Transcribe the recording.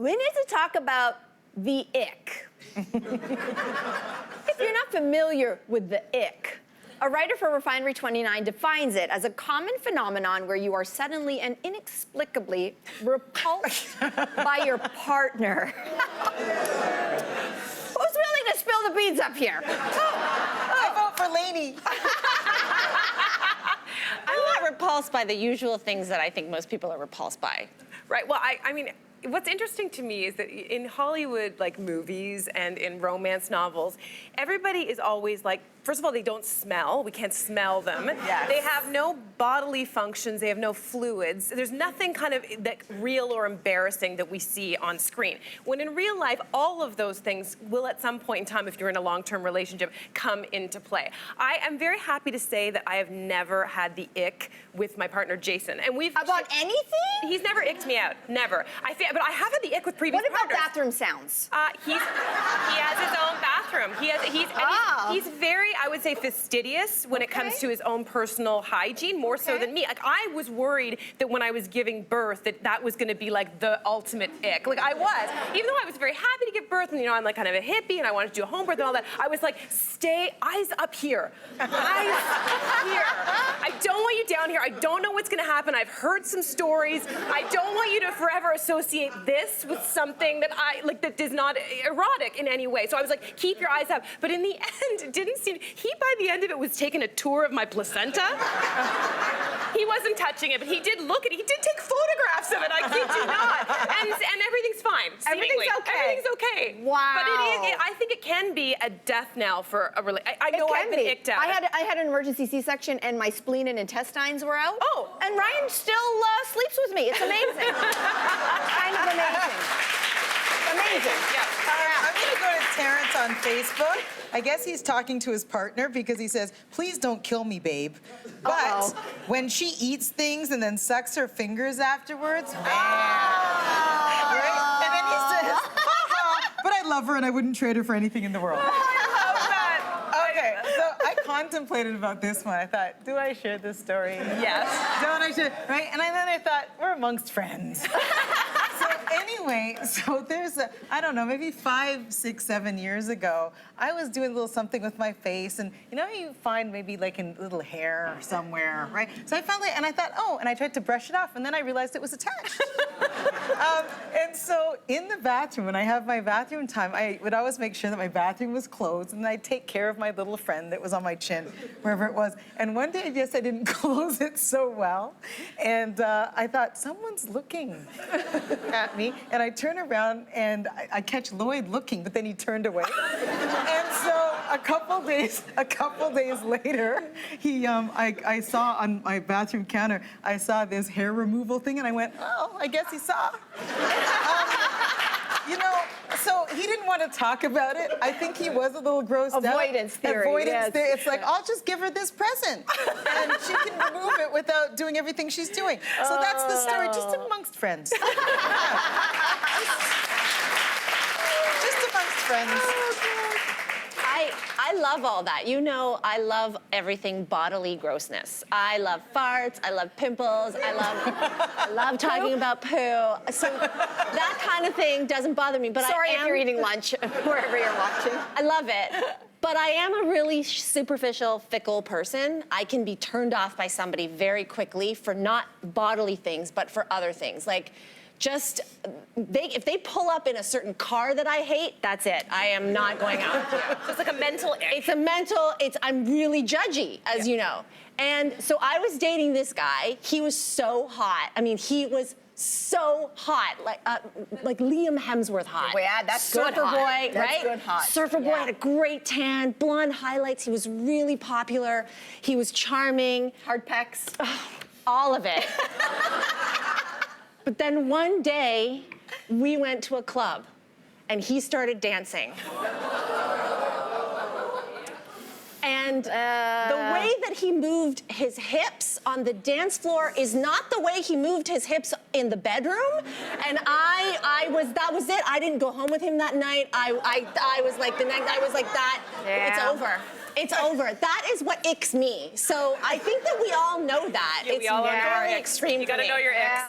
We need to talk about the ick. If you're not familiar with the ick, a writer for Refinery29 defines it as a common phenomenon where you are suddenly and inexplicably repulsed by your partner. Who's willing to spill the beans up here? I vote for Lainey. I'm not repulsed by the usual things that I think most people are repulsed by. Right, well, I mean, what's interesting to me is that in Hollywood, like movies and in romance novels, everybody is always like, first of all, they don't smell. We can't smell them. Yes. They have no bodily functions. They have no fluids. There's nothing kind of that real or embarrassing that we see on screen. When in real life, all of those things will at some point in time, if you're in a long-term relationship, come into play. I am very happy to say that I have never had the ick with my partner, Jason. And we've... About anything? He's never icked me out, never. But I have had the ick with previous What about partners. bathroom sounds? He has his own bathroom. He's very, I would say, fastidious when it comes to his own personal hygiene, more so than me. Like, I was worried that when I was giving birth, that was gonna be like the ultimate ick. Like, I was. Even though I was very happy to give birth, and I'm like kind of a hippie, and I wanted to do a home birth and all that, I was like, stay, eyes up here. Eyes here. I don't want you down here. I don't know what's gonna happen. I've heard some stories. I don't want you to forever associate this with something that that is not erotic in any way. So I was like, keep your eyes up. But in the end, it didn't seem, he by the end of it was taking a tour of my placenta. He wasn't touching it, but he did look at it. He did take photographs of it, I kid you not. And everything's fine, seemingly. Everything's okay. Everything's okay. Wow. But I think it can be a death knell for a relationship. I know I've been icked out. I had an emergency C-section and my spleen and intestines were out. Oh. And Ryan still sleeps with me. It's amazing. Kind of amazing. Amazing. Yeah. I'm gonna go to Terrence on Facebook. I guess he's talking to his partner because he says, please don't kill me, babe. But when she eats things and then sucks her fingers afterwards, man. Right? And then he says, but I love her and I wouldn't trade her for anything in the world. Okay, so I contemplated about this one. I thought, do I share this story? Yes. Don't I share? Right? And then I thought, we're amongst friends. So anyway, so there's I don't know, maybe 5, 6, 7 years ago, I was doing a little something with my face, and you know how you find maybe like a little hair somewhere, right? So I found it, and I thought, oh, and I tried to brush it off, and then I realized it was attached. And so in the bathroom, when I have my bathroom time, I would always make sure that my bathroom was closed, and I'd take care of my little friend that was on my chin, wherever it was. And one day, I guess I didn't close it so well, and I thought, someone's looking at me, and I turn around, and I catch Lloyd looking, but then he turned away. And so a couple days later, I saw on my bathroom counter, I saw this hair removal thing, and I went, oh, I guess he saw. You know, so he didn't want to talk about it. I think he was a little grossed out. Avoidance theory. Avoidance theory. It's like, I'll just give her this present, and she can remove it without doing everything she's doing. So that's the story, just amongst friends. Just amongst friends. I love all that. You know, I love everything bodily grossness. I love farts, I love pimples, I love talking about poo. So that kind of thing doesn't bother me. But Sorry if you're eating lunch wherever you're watching. I love it. But I am a really superficial, fickle person. I can be turned off by somebody very quickly for not bodily things, but for other things. Like, just, if they pull up in a certain car that I hate, that's it. I am not going out with you. So it's like a mental ick. It's a mental, I'm really judgy, as you know. And so I was dating this guy. He was so hot. I mean, he was so hot, like Liam Hemsworth hot. Yeah, that's good Surfer hot. boy, That's right? good hot. Surfer boy had a great tan, blonde highlights. He was really popular. He was charming. Hard pecs. All of it. But then one day, we went to a club, and he started dancing. And the way that he moved his hips on the dance floor is not the way he moved his hips in the bedroom. And that was it. I didn't go home with him that night. I was like, that, it's over. It's over. That is what icks me. So I think that we all know that. Yeah, it's we all very know our icks. extreme. You gotta know your icks.